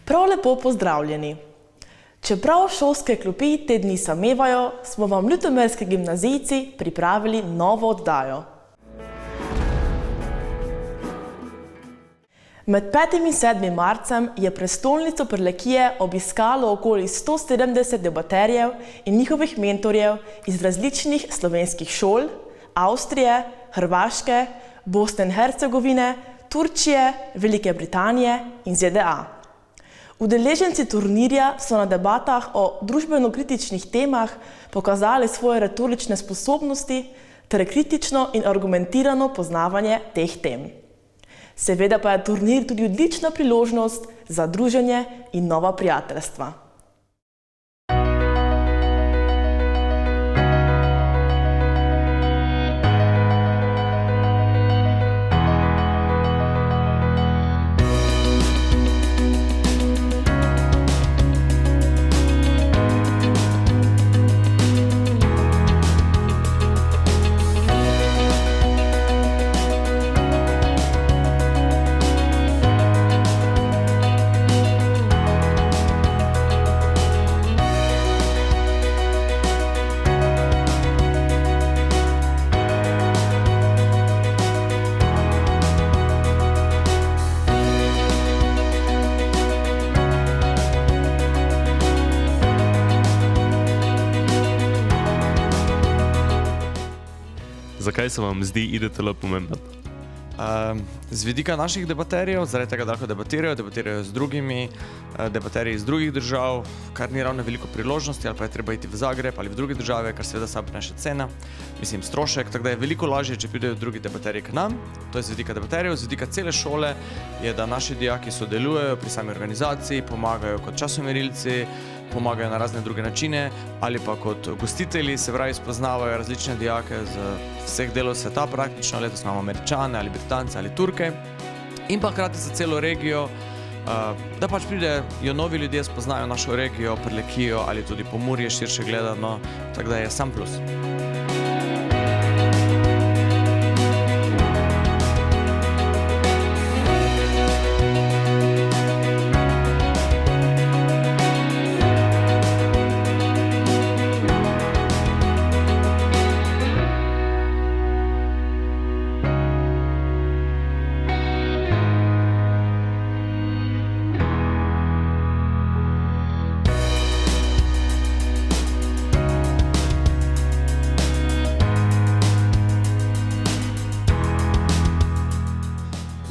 Prav lepo pozdravljeni. Čeprav šolske klopi te dni samevajo, smo vam ljutomerski gimnazijci pripravili novo oddajo. Med 5. in 7. marcem je prestolnico Prlekije obiskalo okoli 170 debaterjev in njihovih mentorjev iz različnih slovenskih šol, Avstrije, Hrvaške, Bosne in Hercegovine, Turčije, Velike Britanije in ZDA. Udeleženci turnirja so na debatah o družbeno-kritičnih temah pokazali svoje retorične sposobnosti ter kritično in argumentirano poznavanje teh tem. Seveda pa je turnir tudi odlična priložnost za druženje in nova prijateljstva. Zakaj se vam zdi IDTL pomemben? Z vidika naših debaterjev, zaradi tega, da lahko debatirajo z drugimi debaterji iz drugih držav, kar ni ravno veliko priložnosti, ali pa je treba iti v Zagreb ali v druge države, kar seveda sam prineše cena, strošek, tako da je veliko lažje, če pridejo drugi debaterji k nam. To je z vidika debaterjev, z vidika cele šole je, da naši dijaki sodelujejo pri sami organizaciji, pomagajo kot časomerilci, pomagajo na razne druge načine ali pa kot gostitelji, se pravi spoznavajo različne dijake z vseh delov sveta praktično, letos imamo Američane ali Britance ali Turke in pa hkrati za celo regijo, da pač pridejo novi ljudje, spoznajo našo regijo, Prlekijo ali tudi Pomurje širše gledano, tako da je sam plus.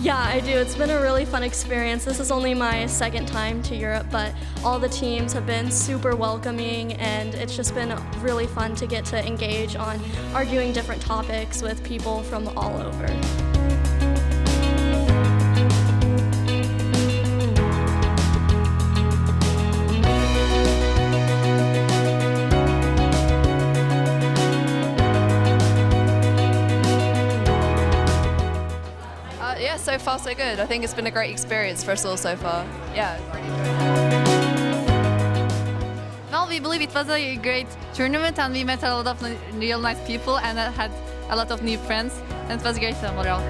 Yeah, I do. It's been a really fun experience. This is only my second time to Europe, but all the teams have been super welcoming, and it's just been really fun to get to engage on arguing different topics with people from all over. Yeah, so far so good. I think it's been a great experience for us all so far. Yeah. Well, we believe it was a great tournament and we met a lot of real nice people and had a lot of new friends and it was great overall.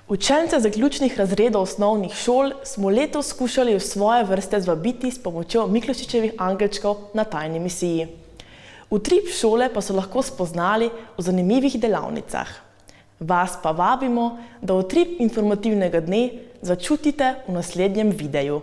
Učence zaključnih razredov osnovnih šol smo letos skušali v svoje vrste zvabiti s pomočjo Miklošičevih angelčkov na tajni misiji. Utrip šole pa so lahko spoznali v zanimivih delavnicah. Vas pa vabimo, da utrip informativnega dne začutite v naslednjem videu.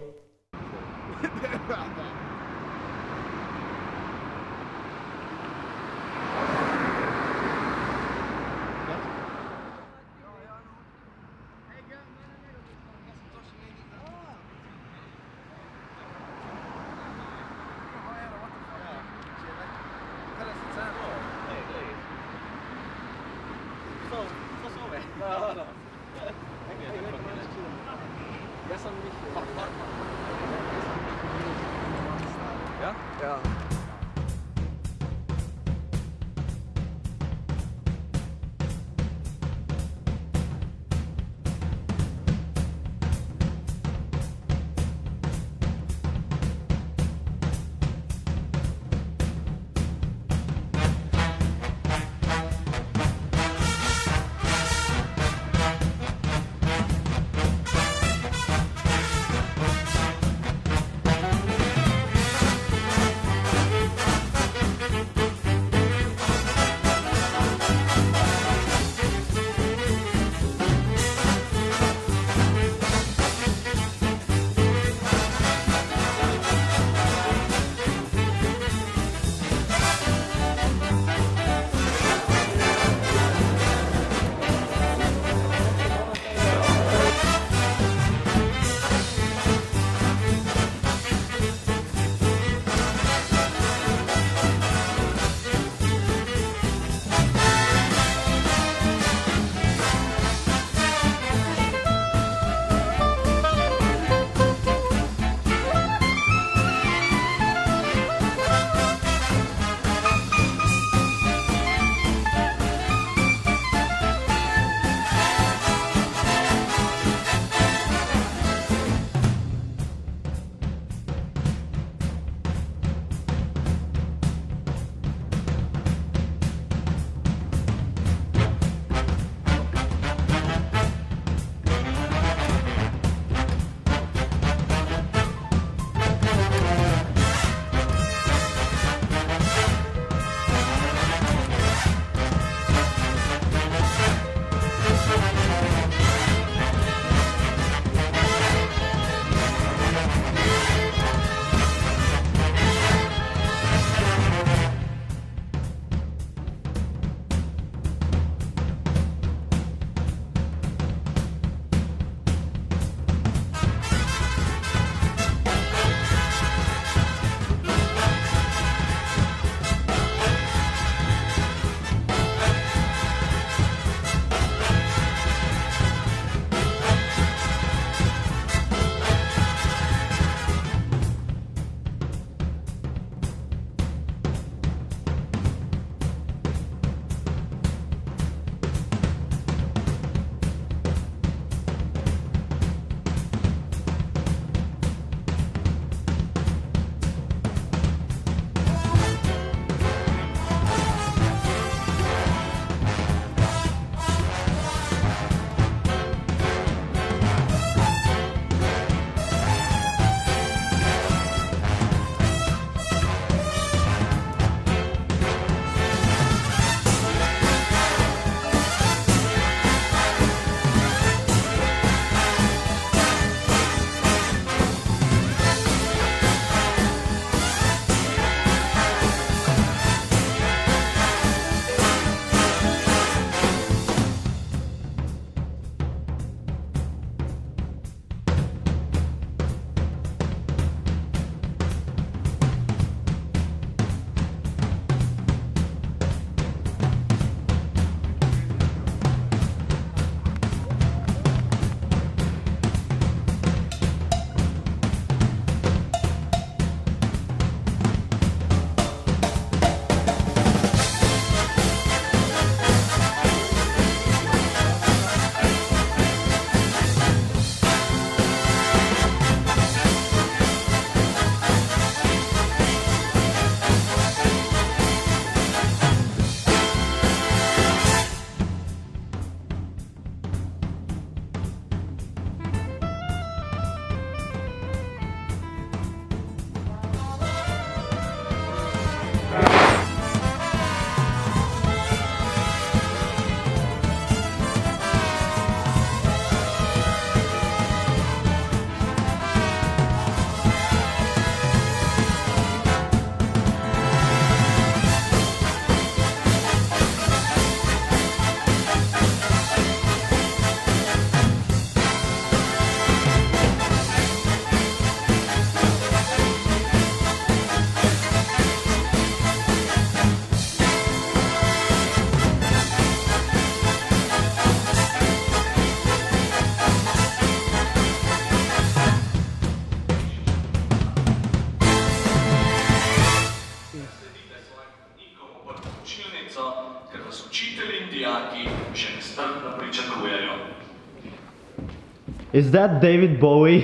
Is that David Bowie?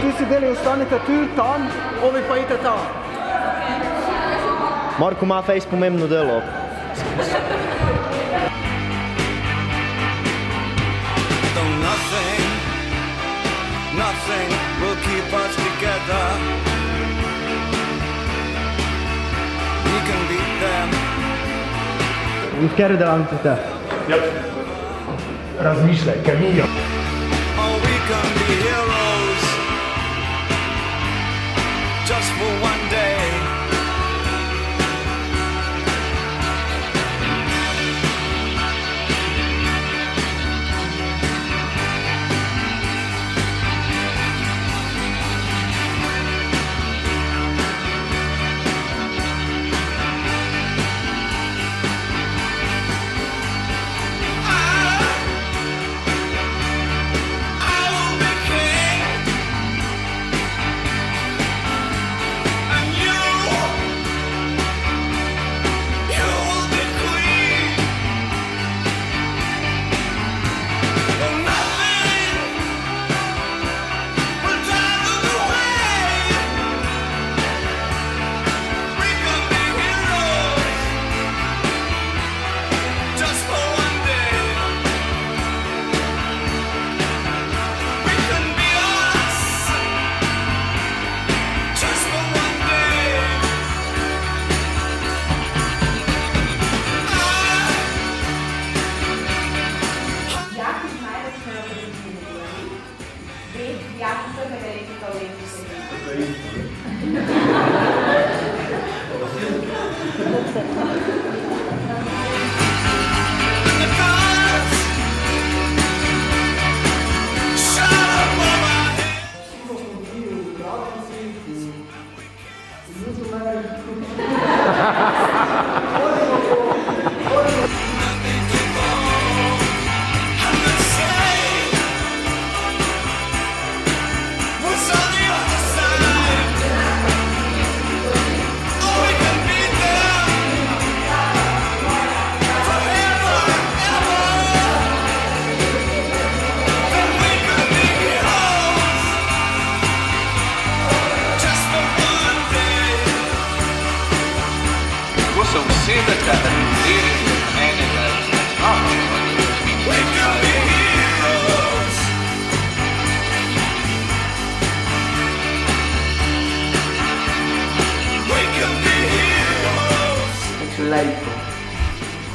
Ti si deli ostanete tu, tam, ovi pa idete tam. Marko ima fejs pomembno delo. Nothing will keep us together. We can beat them. In kateri delavnici ste? Razmišljaj, kemijo. Oh, we can be heroes just for one day.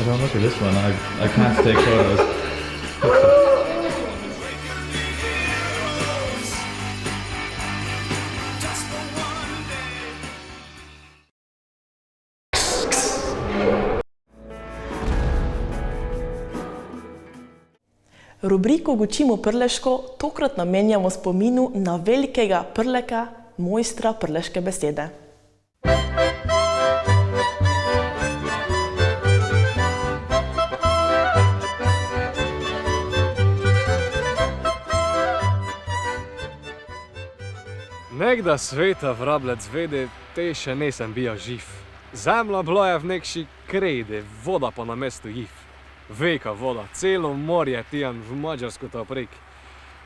I don't look at this one. I can't take photos. Rubriko Gočimo prleško tokrat namenjamo spominu na velikega prleka, mojstra prleške besede. Nekda sveta vrablec vede, te še nisem bil živ. Zemlja bila je v nekši kredi, voda pa na mestu jiv. Veka voda, celo morje tijan v Mađarsko ta prek.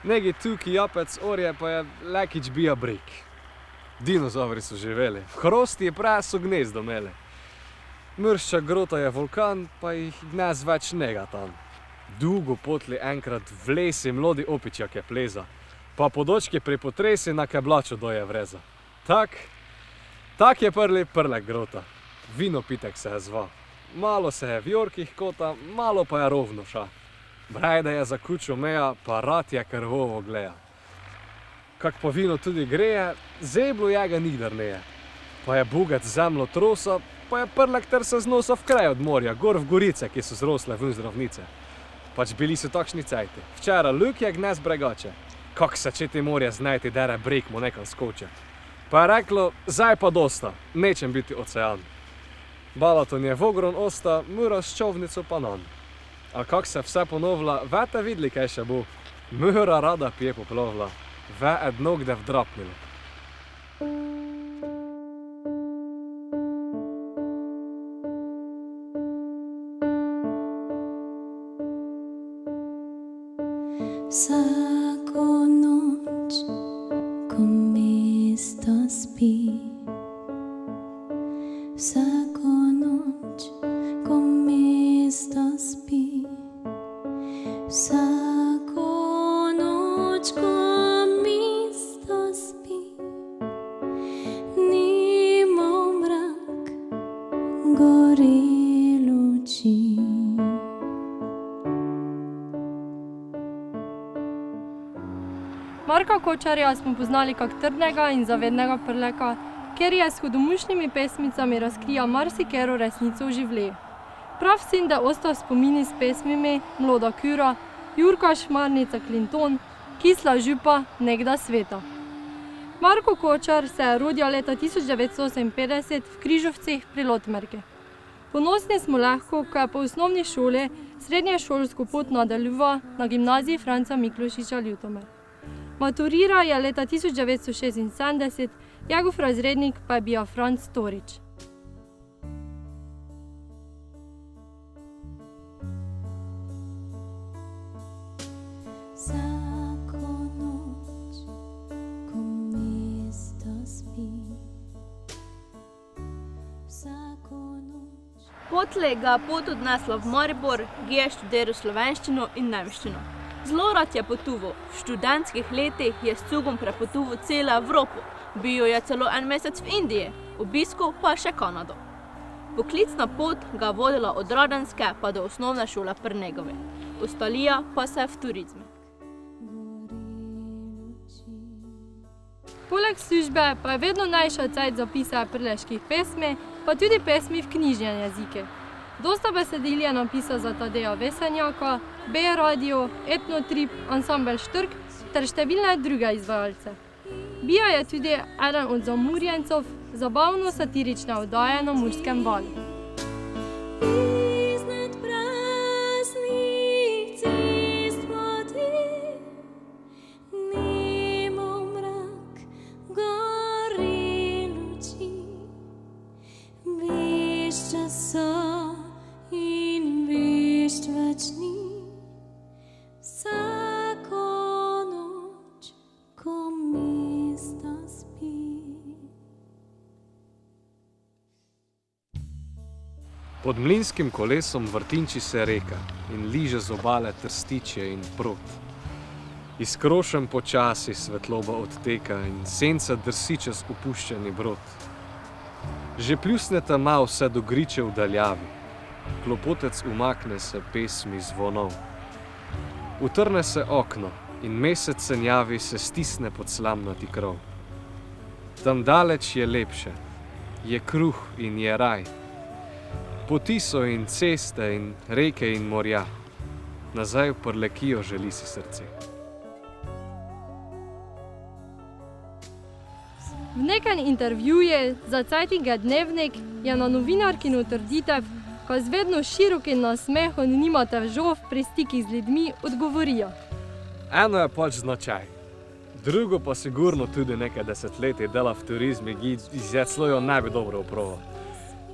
Negi tuki japec orje pa je lekič bija brek. Dinozauri so živeli, v hrosti je praso gnezdo mele. Mršča grota je vulkan, pa jih gnez več nega tam. Dugo potli enkrat v lesi mlodi opičjak je pleza, pa podočke pri potresi na keblačo doje vreza. Tak je prli prlek grota, vino pitek se je zva. Malo se je v jorkih kota, malo pa je rovno ša. Brajda je za kučo meja, pa rat je krvovo gleja. Kak pa vino tudi greje, zeblo jega nikdar neje. Pa je bugat zemljo trosa, pa je prlek ter se znosa v kraj od morja, gor v gorice, ki so zrosle ven zdravnice. Pač bili so takšni cajti. Včera luk je gnez bregače. Kak se če ti morje znajti, dere breg mu nekam skoče. Pa je reklo, zdaj pa dosta, nečem biti ocean. Balaton je vogron osta, mora s čovnico pa non. A kak se vse ponovla, vete vidli, kaj še bo. Mora rada pije poplovla, ve edno kde vdrapnilo. Vsako noč, ko mesto spi, vsako noč, ko mesto spi, vsako noč, ko mesto spi, nima mrak, gori luči. Marka Kočarja smo poznali kak trdnega in zavednega prleka, ker je s hudomušnimi pesmicami razkrija marsikero resnico v življenju. Prav sin, da ostal spomini s pesmimi Mloda Kura, Jurka Šmarnica Clinton, Kisla župa, Negda sveta. Marko Kočar se je rodil leta 1958 v Križovcih pri Lotmerke. Ponosni smo lahko, ko je po osnovni šoli srednješolsko pot nadaljeval na gimnaziji Franca Miklošiča Ljutomer. Maturira je leta 1976, njegov razrednik pa je bil Franc Torič. Vsako noč, ko mesto spi, vsako noč. Potlej ga pot odnesla v Maribor, kjer je študiral slovenščino in nemščino. Zelo rad je potoval. V študentskih letih je s cugom prepotoval celo Evropo. Bil je celo en mesec v Indiji, obiskal pa še Kanado. Poklicna pot ga vodila od Radenske pa do osnovne šole pri Negovi. Ustalija pa se v turizmu. Poleg službe pa je vedno najšel cajt za pisanje prleških pesmi, pa tudi pesmi v knjižnem jezike. Dosta besedil je napisal za Tadeja Vesenjaka, B-radio, Etnotrip, ansambel Štrk ter številne druge izvajalce. Bil je tudi eden od zamurjencev zabavno-satirične oddaje na Murskem valu. Pod mlinskim kolesom vrtinči se reka in liže z obale trstičje in prot. Iz krošem počasi svetloba odteka in senca drsi čez opuščeni brod. Že pljusneta ma vse do griče v daljavi, klopotec umakne se pesmi zvonov. Utrne se okno in mesec senjavi se stisne pod slamnati krov. Tam daleč je lepše, je kruh in je raj. Poti so in ceste in reke in morja, nazaj v Prlekijo želi si srce. V nekem intervjuju za Zeitinge Dnevnik je na novinarkino trditev, ko z vedno širokim nasmehom nimate žov pri stikih z ljudmi, odgovorijo. Eno je pač značaj, drugo pa sigurno tudi nekaj desetletij dela v turizmu, ki izjeclojo ne bi dobro upravo.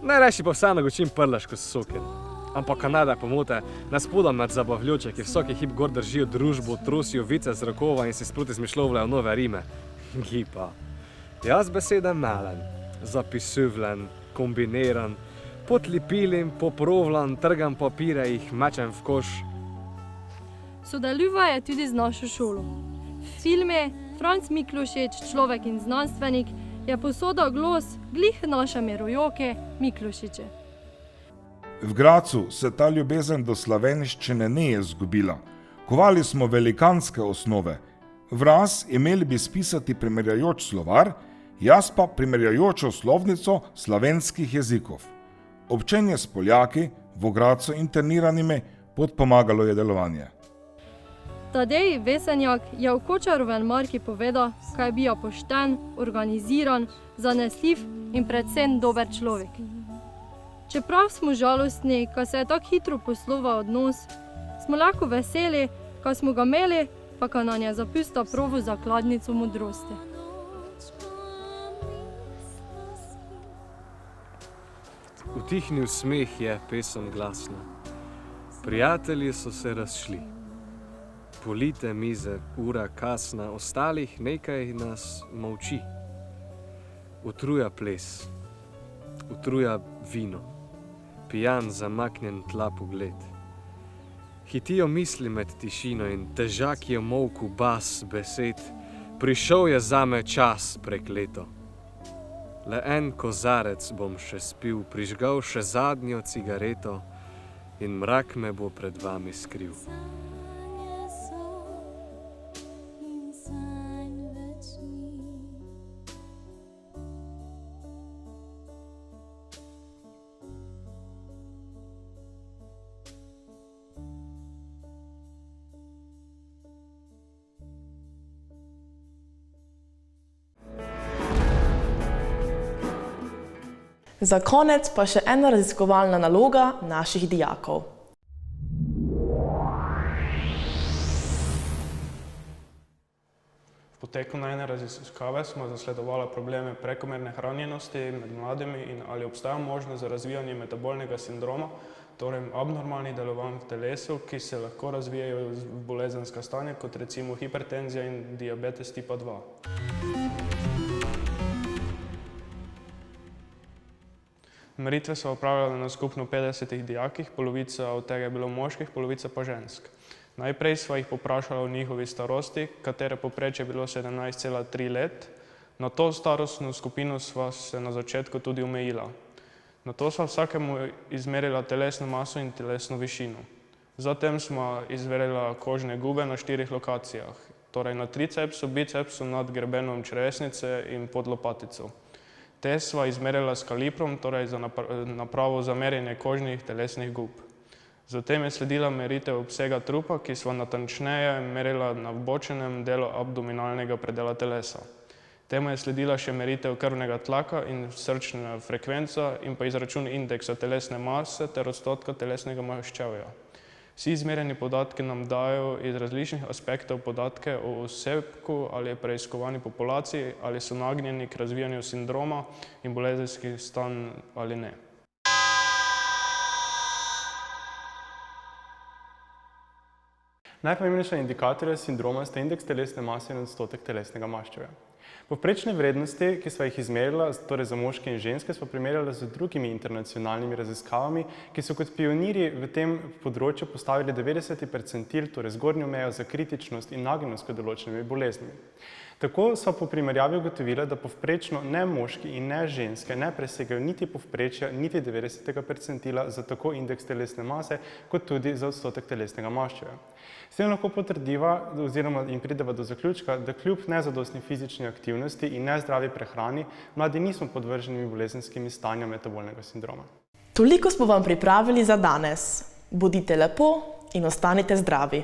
Najrajši pa vseeno gočim prleško s sokin. Ampak Kanada pomote, nas podam nad zabavljoče, ki vsaki hip gor držijo družbo, trosijo vice z rokova in si sproti zmišljovljajo nove rime. Gipa. Jaz besede melen, zapisuvlen, kombiniran, potlipilim, poprovlan, trgam papire, jih mečem v koš. Sodeluje je tudi z našo šolo. V filme Franc Miklošič, človek in znanstvenik, je posodal glas glih naše mirojoke Miklošiče. V Gracu se ta ljubezen do slovenščine ne je izgubila. Kovali smo velikanske osnove. Vraz imeli bi spisati primerjajoč slovar, jaz pa primerjajočo slovnico slovenskih jezikov. Občenje s Poljaki, v Gracu interniranimi, podpomagalo je delovanje. Tadej Vesenjak je v Kočarovem marki povedal, kaj je bil pošten, organiziran, zanesljiv in predvsem dober človek. Čeprav smo žalostni, ko se je tako hitro poslova odnos, smo lahko veseli, ko smo ga imeli, pa ko nam je zapustil pravo zakladnico modrosti. Utihnil smeh je pesem glasna. Prijatelji so se razšli. Polite mize, ura kasna, ostalih nekaj nas molči. Utruja ples, utruja vino, pijan zamaknjen tla pogled. Hitijo misli med tišino in težak je molku bas besed. Prišel je zame čas prekleto. Le en kozarec bom še spil, prižgal še zadnjo cigareto in mrak me bo pred vami skril. Za konec pa še ena raziskovalna naloga naših dijakov. V poteku najne raziskave smo zasledovali probleme prekomerne hranjenosti med mladimi in ali obstaja možnost za razvijanje metabolnega sindroma, torej abnormalnih delovanj v telesu, ki se lahko razvijajo v bolezenska stanja, kot recimo hipertenzija in diabetes tipa 2. Meritve so opravljale na skupno 50 dijakih, polovica od tega je bilo moških, polovica pa žensk. Najprej sva jih poprašala o njihovi starosti, katere povprečje je bilo 17,3 let. Na to starostno skupino sva se na začetku tudi omejila. Nato sva vsakemu izmerila telesno maso in telesno višino. Zatem sva izmerila kožne gube na 4 lokacijah, torej na tricepsu, bicepsu, nad grebenom čresnice in pod lopatico. Te sva izmerila s kaliprom, torej za napravo za merjenje kožnih telesnih gub. Zatem je sledila meritev obsega trupa, ki sva natančneje merila na vbočenem delu abdominalnega predela telesa. Temu je sledila še meritev krvnega tlaka in srčna frekvenca in pa izračun indeksa telesne mase ter odstotka telesnega maščevja. Vsi izmerjeni podatki nam dajo iz različnih aspektov podatke o osebku ali preiskovani populaciji, ali so nagnjeni k razvijanju sindroma in bolezenskih stanj ali ne. Najpomembnejša indikatorja sindroma sta indeks telesne mase in odstotek telesnega maščevja. Povprečne vrednosti, ki sva jih izmerila, torej za moške in ženske, sva primerjala z drugimi internacionalnimi raziskavami, ki so kot pionirji v tem področju postavili 90. percentil, torej zgornjo mejo za kritičnost in nagnjenost k določenimi boleznimi. Tako sva po primerjavi ugotovila, da povprečno ne moški in ne ženske ne presegajo niti povprečja, niti 90. percentila za tako indeks telesne mase, kot tudi za odstotek telesnega maščevja. S tem lahko potrdiva oziroma in prideva do zaključka, da kljub nezadostni fizični aktivnosti in nezdravi prehrani, mladi nismo podvrženi bolezenskimi stanjem metabolnega sindroma. Toliko smo vam pripravili za danes. Bodite lepo in ostanite zdravi.